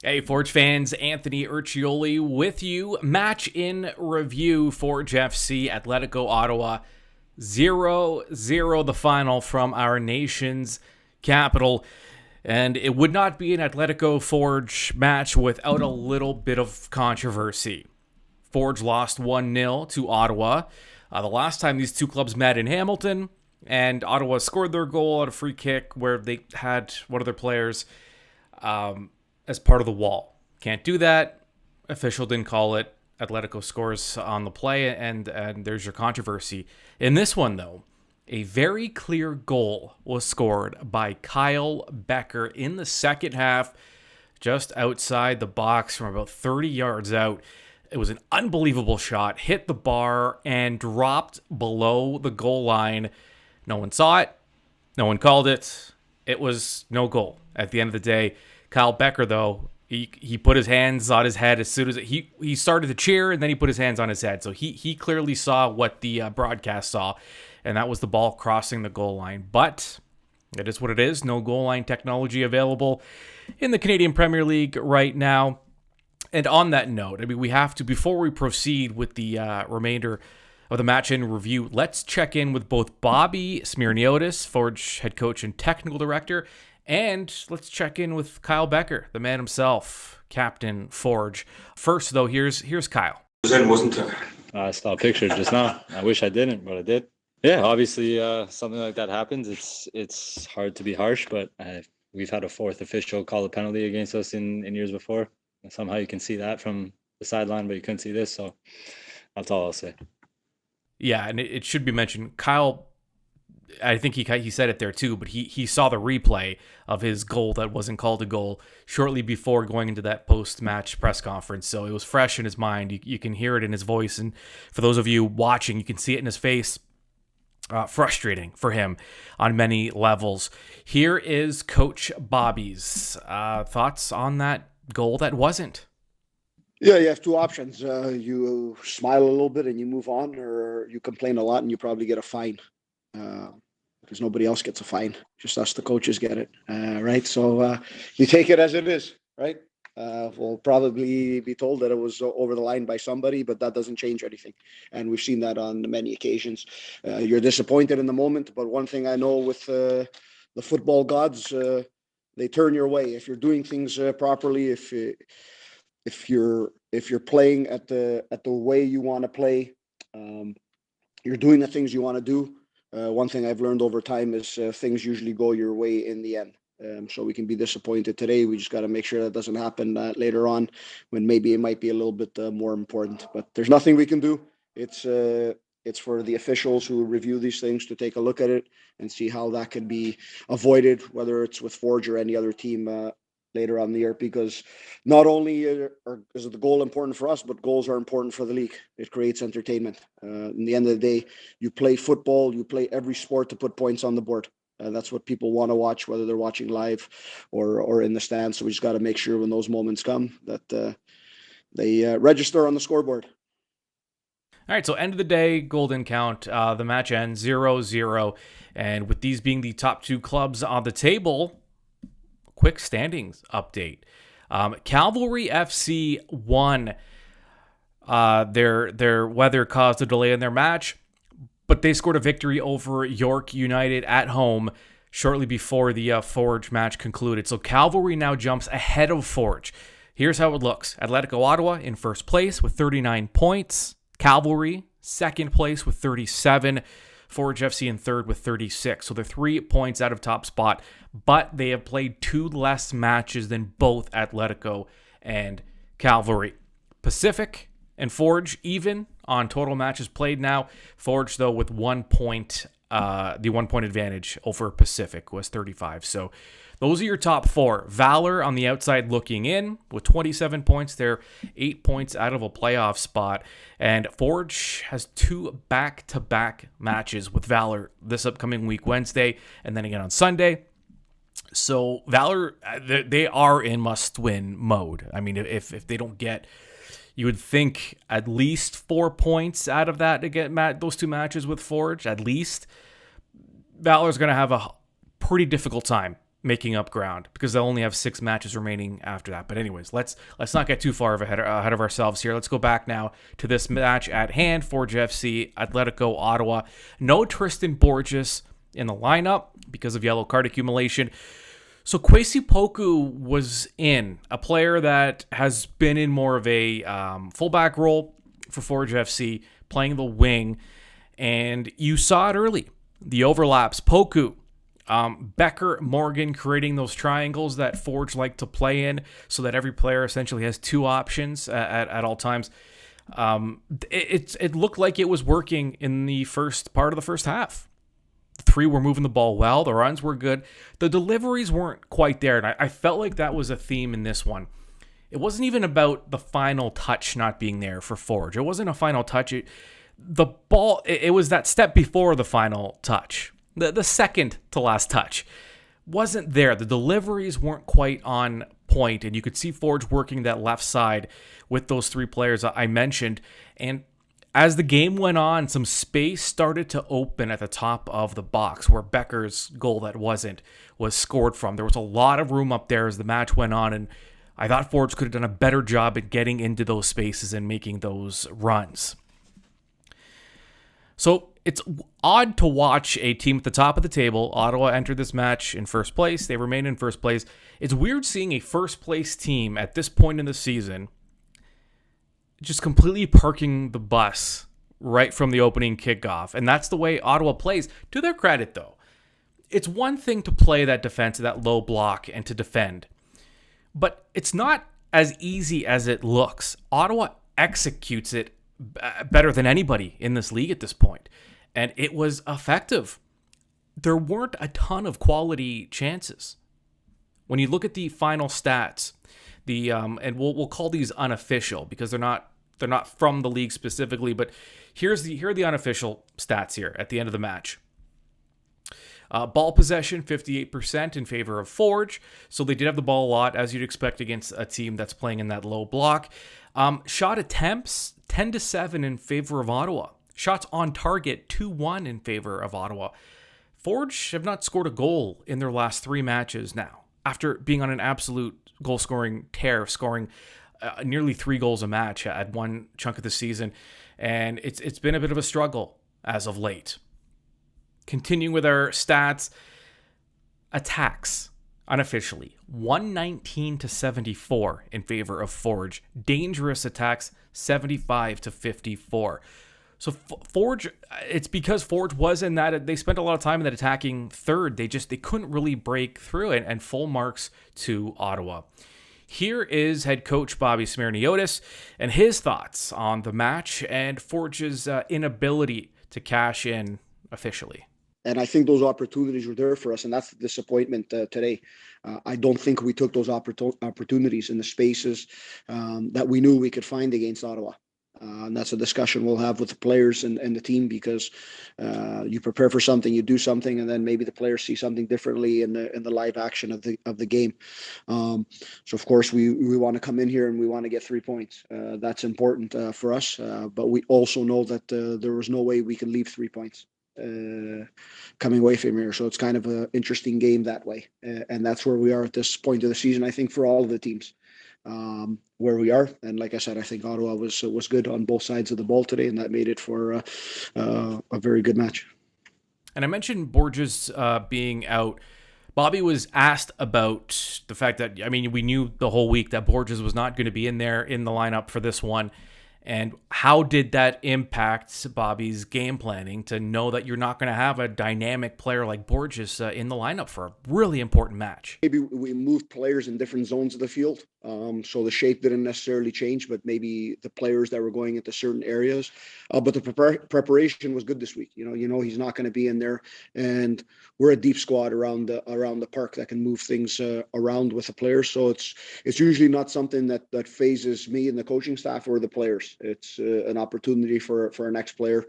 Hey, Forge fans, Anthony Urciuoli with you. Match in review, Forge FC, Atletico Ottawa, 0-0 the final from our nation's capital. And it would not be an Atletico Forge match without a little bit of controversy. Forge lost 1-0 to Ottawa. The last time these two clubs met in Hamilton, and Ottawa scored their goal on a free kick where they had one of their players as part of the wall. Can't do that. Official didn't call it. Atletico scores on the play, and there's your controversy. In this one, though, a very clear goal was scored by Kyle Bekker in the second half, just outside the box from about 30 yards out. It was an unbelievable shot, hit the bar, and dropped below the goal line. No one saw it. No one called it. It was no goal at the end of the day. Kyle Bekker, though, he put his hands on his head as soon as he started to cheer, and then he put his hands on his head. So he clearly saw what the broadcast saw, and that was the ball crossing the goal line. But it is what it is. No goal line technology available in the Canadian Premier League right now. And on that note, I mean, we have to, before we proceed with the remainder of the match in review, let's check in with both Bobby Smyrniotis, Forge head coach and technical director, and let's check in with Kyle Bekker, the man himself, Captain Forge. First, though, here's Kyle. Wasn't it? I saw a picture just now. I wish I didn't, but I did. Yeah, obviously, something like that happens. It's hard to be harsh, but we've had a fourth official call a penalty against us in years before. And somehow you can see that from the sideline, but you couldn't see this. So that's all I'll say. Yeah, and it should be mentioned, Kyle, I think he said it there too, but he saw the replay of his goal that wasn't called a goal shortly before going into that post-match press conference. So it was fresh in his mind. You can hear it in his voice. And for those of you watching, you can see it in his face. Frustrating for him on many levels. Here is Coach Bobby's thoughts on that goal that wasn't. Yeah, you have two options. You smile a little bit and you move on, or you complain a lot and you probably get a fine. Because nobody else gets a fine. Just us, the coaches, get it, right? So you take it as it is, right? We'll probably be told that it was over the line by somebody, but that doesn't change anything. And we've seen that on many occasions. You're disappointed in the moment, but one thing I know with the football gods, they turn your way if you're doing things properly. If you're playing at the way you want to play, you're doing the things you want to do. One thing I've learned over time is things usually go your way in the end. So we can be disappointed today. We just got to make sure that doesn't happen later on when maybe it might be a little bit more important. But there's nothing we can do. It's for the officials who review these things to take a look at it and see how that can be avoided, whether it's with Forge or any other team later on in the year, because not only is the goal important for us, but goals are important for the league. It creates entertainment. In the end of the day, you play football, you play every sport to put points on the board. That's what people want to watch, whether they're watching live or in the stands. So we just got to make sure when those moments come that they register on the scoreboard. All right, so end of the day, goal didn't count. The match ends 0-0. And with these being the top two clubs on the table, quick standings update. Cavalry FC won. Their weather caused a delay in their match, but they scored a victory over York United at home shortly before the Forge match concluded. So Cavalry now jumps ahead of Forge. Here's how it looks. Atletico Ottawa in first place with 39 points. Cavalry second place with 37. Forge FC in third with 36. So they're 3 points out of top spot, but they have played 2 less matches than both Atletico and Cavalry. Pacific and Forge even on total matches played now. Forge, though, with 1 point, the 1 point advantage over Pacific was 35. So those are your top 4. Valor on the outside looking in with 27 points. They're 8 points out of a playoff spot. And Forge has 2 back-to-back matches with Valor this upcoming week, Wednesday, and then again on Sunday. So Valor, they are in must-win mode. I mean, if they don't get, you would think at least 4 points out of that to get those 2 matches with Forge, at least. Valor's going to have a pretty difficult time making up ground because they'll only have 6 matches remaining after that. But anyways, let's not get too far ahead of ourselves here. Let's go back now to this match at hand. Forge FC, Atletico Ottawa. No Tristan Borges in the lineup because of yellow card accumulation. So Kwesi Poku was in, a player that has been in more of a fullback role for Forge FC, playing the wing, and you saw it early. The overlaps, Poku, Becker, Morgan creating those triangles that Forge like to play in so that every player essentially has 2 options at all times. It looked like it was working in the first part of the first half. The 3 were moving the ball well. The runs were good. The deliveries weren't quite there, and I felt like that was a theme in this one. It wasn't even about the final touch not being there for Forge. It wasn't a final touch. The ball, it was that step before the final touch. The second to last touch wasn't there. The deliveries weren't quite on point, and you could see Forge working that left side with those 3 players I mentioned. And as the game went on, some space started to open at the top of the box where Becker's goal that was scored from. There was a lot of room up there as the match went on, and I thought Forge could have done a better job at getting into those spaces and making those runs. So it's odd to watch a team at the top of the table. Ottawa entered this match in first place. They remain in first place. It's weird seeing a first place team at this point in the season just completely parking the bus right from the opening kickoff. And that's the way Ottawa plays. To their credit, though, it's one thing to play that defense, that low block, and to defend. But it's not as easy as it looks. Ottawa executes it better than anybody in this league at this point. And it was effective. There weren't a ton of quality chances. When you look at the final stats, and we'll call these unofficial because they're not from the league specifically, but here are the unofficial stats here at the end of the match. Ball possession, 58% in favor of Forge. So they did have the ball a lot, as you'd expect against a team that's playing in that low block. Shot attempts, 10-7 in favor of Ottawa. Shots on target, 2-1 in favor of Ottawa. Forge have not scored a goal in their last 3 matches now, after being on an absolute goal-scoring tear, scoring nearly 3 goals a match at one chunk of the season. And it's been a bit of a struggle as of late. Continuing with our stats, attacks, unofficially, 119-74 in favor of Forge. Dangerous attacks, 75-54. So Forge, it's because Forge was in that, they spent a lot of time in that attacking third. They couldn't really break through it, and full marks to Ottawa. Here is head coach Bobby Smyrniotis and his thoughts on the match and Forge's inability to cash in officially. And I think those opportunities were there for us, and that's the disappointment today. I don't think we took those opportunities in the spaces that we knew we could find against Ottawa. And that's a discussion we'll have with the players and the team, because you prepare for something, you do something, and then maybe the players see something differently in the live action of the game. So of course we want to come in here and we want to get 3 points. That's important for us, but we also know that there was no way we can leave 3 points coming away from here. So it's kind of an interesting game that way, and that's where we are at this point of the season, I think, for all of the teams. Where we are, and like I said, I think Ottawa was good on both sides of the ball today, and that made it for a very good match. And I mentioned Borges being out. Bobby was asked about the fact that, we knew the whole week that Borges was not going to be in the lineup for this one. And how did that impact Bobby's game planning to know that you're not going to have a dynamic player like Borges in the lineup for a really important match? Maybe we moved players in different zones of the field. So the shape didn't necessarily change, but maybe the players that were going into certain areas. But the preparation was good this week. You know he's not going to be in there, and we're a deep squad around the park that can move things around with the players. So it's usually not something that phases me and the coaching staff or the players. It's an opportunity for our next player.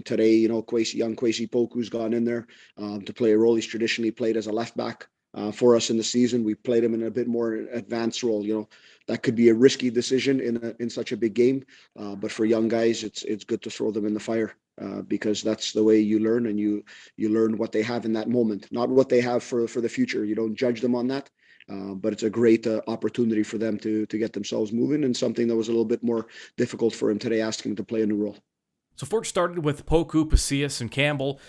Today, young Kwesi Poku's gone in there to play a role he's traditionally played as a left back. For us in the season, we played him in a bit more advanced role. That could be a risky decision in such a big game, but for young guys, it's good to throw them in the fire. because that's the way you learn, and you learn what they have in that moment, not what they have for the future. You don't judge them on that. But it's a great opportunity for them to get themselves moving, and something that was a little bit more difficult for him today, asking him to play a new role. So Forge started with Poku, Pacius, and Campbell.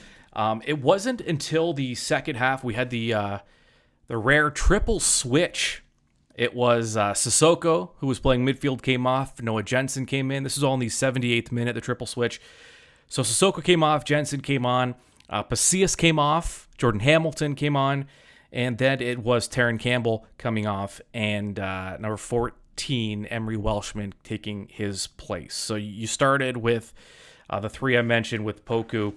It wasn't until the second half we had the rare triple switch. It was Sissoko, who was playing midfield, came off. Noah Jensen came in. This is all in the 78th minute, the triple switch. So Sissoko came off, Jensen came on, Pacius came off, Jordan Hamilton came on, and then it was Taron Campbell coming off, and number 14, Emery Welshman, taking his place. So you started with the three I mentioned with Poku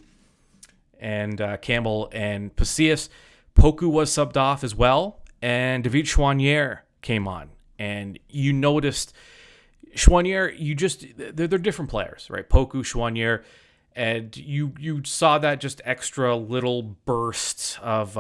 and Campbell and Pacius. Poku was subbed off as well, and David Choinière came on. And you noticed Choinière, they're different players, right? Poku, Choinière, and you saw that just extra little burst of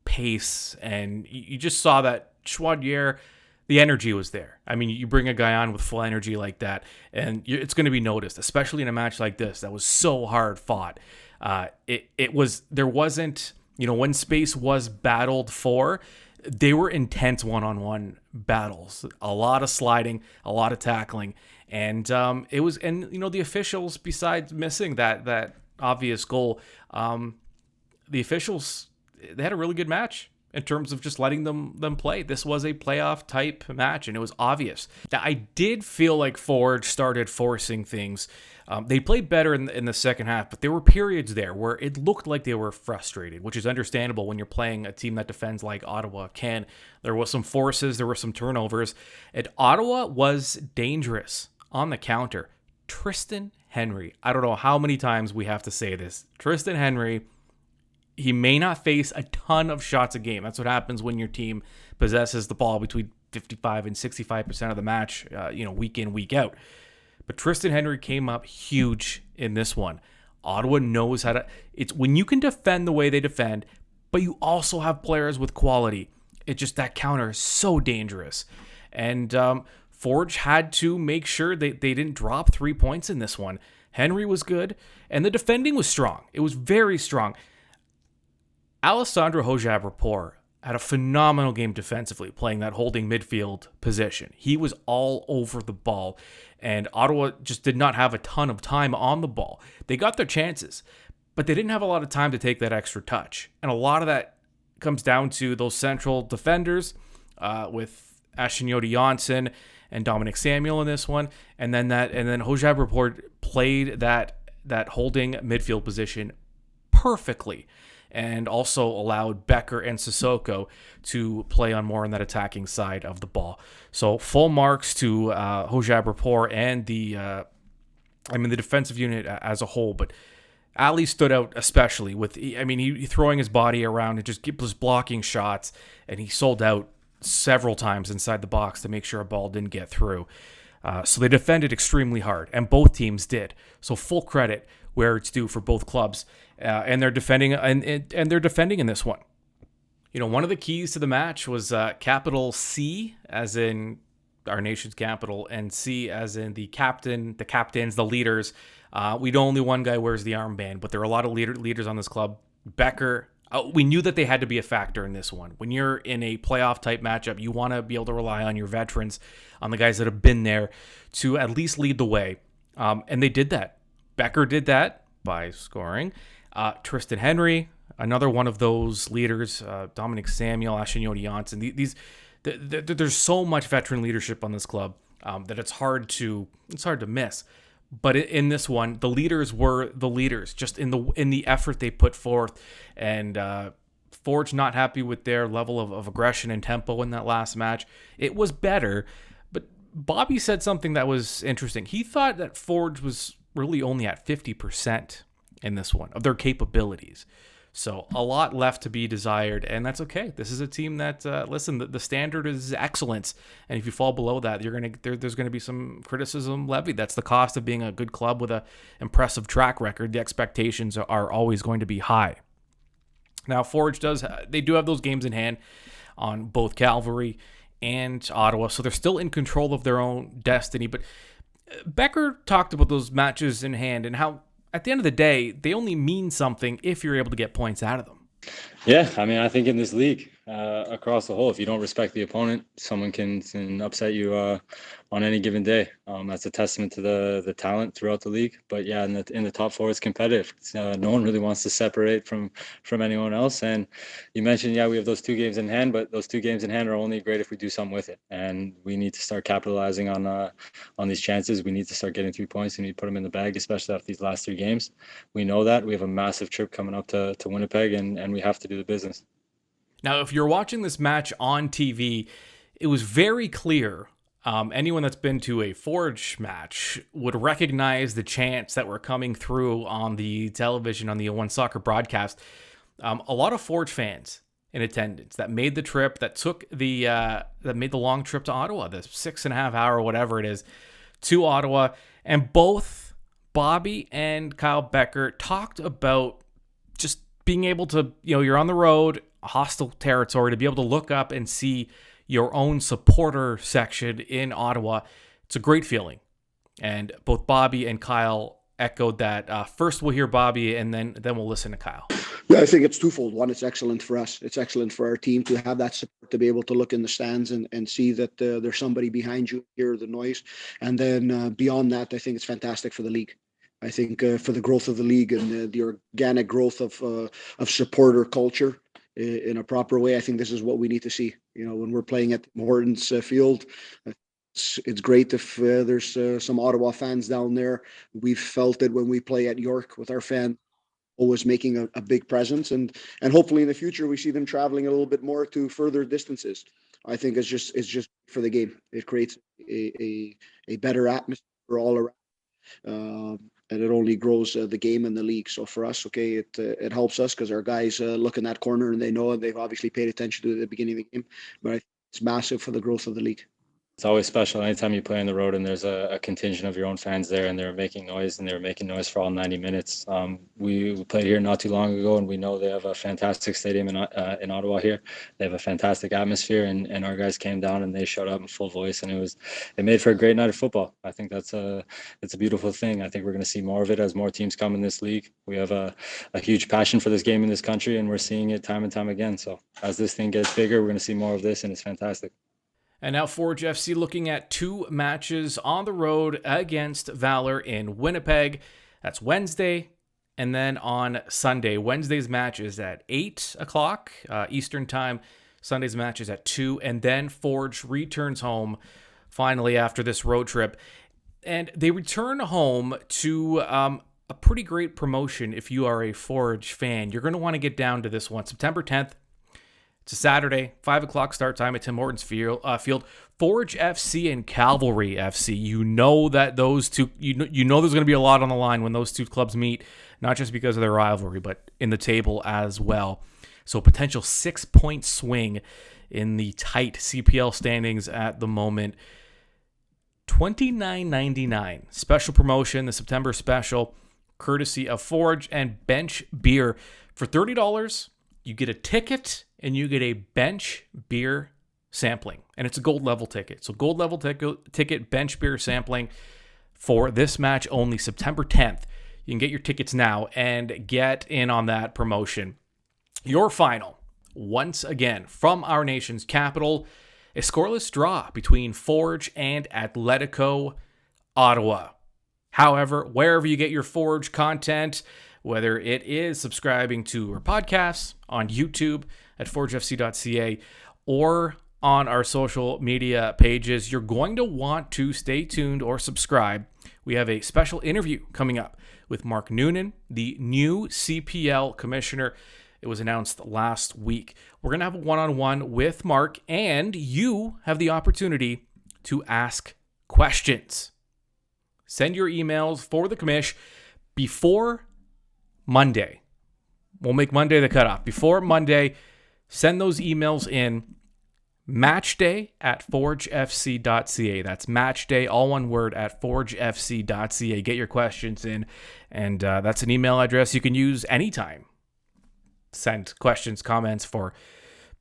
pace, and you just saw that Choinière, the energy was there. I mean, you bring a guy on with full energy like that, and it's going to be noticed, especially in a match like this that was so hard fought. There wasn't, when space was battled for, they were intense one-on-one battles, a lot of sliding, a lot of tackling, and the officials, besides missing that obvious goal, the officials, they had a really good match in terms of just letting them play. This was a playoff type match, and it was obvious. Now, I did feel like Forge started forcing things. They played better in the second half, but there were periods there where it looked like they were frustrated, which is understandable when you're playing a team that defends like Ottawa can. There was some forces, there were some turnovers, and Ottawa was dangerous on the counter. Tristan Henry, I don't know how many times we have to say this. Tristan Henry, he may not face a ton of shots a game. That's what happens when your team possesses the ball between 55 and 65% of the match, week in, week out. But Tristan Henry came up huge in this one. Ottawa knows how to... It's when you can defend the way they defend, but you also have players with quality. It's just that counter is so dangerous. And Forge had to make sure they didn't drop 3 points in this one. Henry was good, and the defending was strong. It was very strong. Alessandro Hojab-Rapport had a phenomenal game defensively, playing that holding midfield position. He was all over the ball, and Ottawa just did not have a ton of time on the ball. They got their chances, but they didn't have a lot of time to take that extra touch. And a lot of that comes down to those central defenders with Urciuoli Janssen and Dominic Samuel in this one, and then Hojab-Rapport played that holding midfield position perfectly, and also allowed Becker and Sissoko to play on more on that attacking side of the ball. So full marks to Hojab-Rapport and the defensive unit as a whole. But Ali stood out especially with, he throwing his body around and just was blocking shots, and he sold out several times inside the box to make sure a ball didn't get through. So they defended extremely hard, and both teams did. So full credit where it's due for both clubs. And they're defending, and they're defending in this one. One of the keys to the match was capital C, as in our nation's capital, and C as in the captain, the captains, the leaders. We know only one guy wears the armband, but there are a lot of leaders on this club. Becker, we knew that they had to be a factor in this one. When you're in a playoff type matchup, you want to be able to rely on your veterans, on the guys that have been there, to at least lead the way. And they did that. Becker did that by scoring. Tristan Henry, another one of those leaders, Dominic Samuel, Urciuoli Janssen. There's so much veteran leadership on this club that it's hard to miss. But in this one, the leaders were the leaders, just in the effort they put forth. And Forge not happy with their level of aggression and tempo in that last match. It was better, but Bobby said something that was interesting. He thought that Forge was really only at 50% in this one of their capabilities. So a lot left to be desired, and that's okay. This is a team that, the standard is excellence, and if you fall below that, there's going to be some criticism levied. That's the cost of being a good club with a impressive track record. The expectations are always going to be high. Now, Forge do have those games in hand on both Calgary and Ottawa, so they're still in control of their own destiny, but Becker talked about those matches in hand and how, at the end of the day, they only mean something if you're able to get points out of them. Yeah, I mean, I think in this league, across the whole, if you don't respect the opponent, someone can upset you on any given day. That's a testament to the talent throughout the league. But yeah, in the top four, it's competitive. No one really wants to separate from anyone else. And you mentioned, yeah, we have those 2 games in hand, but those 2 games in hand are only great if we do something with it. And we need to start capitalizing on these chances. We need to start getting 3 points. We need to put them in the bag, especially after these last 3 games. We know that we have a massive trip coming up to Winnipeg, and we have to do the business. Now, if you're watching this match on TV, it was very clear. Anyone that's been to a Forge match would recognize the chants that were coming through on the television, on the One Soccer broadcast. A lot of Forge fans in attendance that made the trip, that made the long trip to Ottawa, the 6.5 hour, whatever it is, to Ottawa. And both Bobby and Kyle Bekker talked about just being able to, you're on the road, hostile territory, to be able to look up and see your own supporter section in Ottawa. It's a great feeling. And both Bobby and Kyle echoed that. First we'll hear Bobby, and then we'll listen to Kyle. Yeah, I think it's twofold. One, it's excellent for us. It's excellent for our team to have that support, to be able to look in the stands and see that there's somebody behind you, hear the noise. And then beyond that, I think it's fantastic for the league. I think for the growth of the league and the organic growth of supporter culture in a proper way, I think this is what we need to see. When we're playing at Horton's Field, it's great if there's some Ottawa fans down there. We've felt it when we play at York with our fans, always making a big presence, and hopefully in the future we see them traveling a little bit more to further distances. I think it's just for the game. It creates a better atmosphere all around. And it only grows the game and the league. So for us, okay, it helps us because our guys look in that corner and they know, and they've obviously paid attention to it at the beginning of the game. But I think it's massive for the growth of the league. It's always special anytime you play on the road and there's a contingent of your own fans there, and they're making noise, and they were making noise for all 90 minutes. We played here not too long ago, and we know they have a fantastic stadium in Ottawa here. They have a fantastic atmosphere, and our guys came down and they showed up in full voice, and it made for a great night of football. I think it's a beautiful thing. I think we're going to see more of it as more teams come in this league. We have a huge passion for this game in this country, and we're seeing it time and time again. So as this thing gets bigger, we're going to see more of this, and it's fantastic. And now Forge FC looking at 2 matches on the road against Valor in Winnipeg. That's Wednesday, and then on Sunday. Wednesday's match is at 8 o'clock Eastern time. Sunday's match is at 2, and then Forge returns home finally after this road trip. And they return home to a pretty great promotion if you are a Forge fan. You're going to want to get down to this one. September 10th. It's a Saturday, 5 o'clock start time at Tim Hortons Field. Forge FC and Cavalry FC. You know that those two, you know there's going to be a lot on the line when those two clubs meet, not just because of their rivalry, but in the table as well. So a potential 6-point swing in the tight CPL standings at the moment. $29.99 special promotion, the September special, courtesy of Forge and Bench Beer. For $30, you get a ticket and you get a Bench Beer sampling. And it's a gold level ticket. So gold level ticket, Bench Beer sampling for this match only, September 10th. You can get your tickets now and get in on that promotion. Your final, once again, from our nation's capital, a scoreless draw between Forge and Atletico Ottawa. However, wherever you get your Forge content, whether it is subscribing to our podcasts on YouTube at forgefc.ca or on our social media pages, you're going to want to stay tuned or subscribe. We have a special interview coming up with Mark Noonan, the new CPL commissioner. It was announced last week. We're going to have a one-on-one with Mark, and you have the opportunity to ask questions. Send your emails for the commish before Monday. We'll make Monday the cutoff. Before Monday, send those emails in. Matchday at forgefc.ca. That's matchday, all one word, at forgefc.ca. Get your questions in, and that's an email address you can use anytime. Send questions, comments for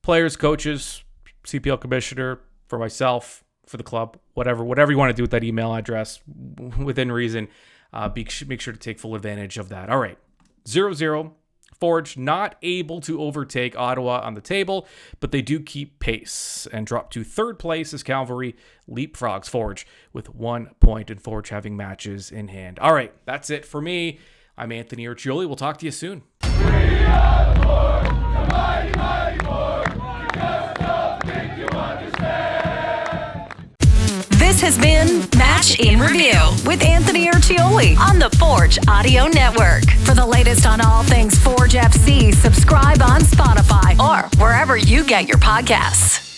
players, coaches, CPL commissioner, for myself, for the club, whatever you want to do with that email address within reason. Make sure to take full advantage of that. All right, 0-0. Forge not able to overtake Ottawa on the table, but they do keep pace and drop to third place as Cavalry leapfrogs Forge with 1 point, and Forge having matches in hand. All right, that's it for me. I'm Anthony Urciuoli. We'll talk to you soon. We are the Forge, the mighty, mighty Forge. You just don't think you understand. This has been Match in Review with Anthony Urciuoli on the Forge Audio Network. For the latest on all things Forge FC, subscribe on Spotify or wherever you get your podcasts.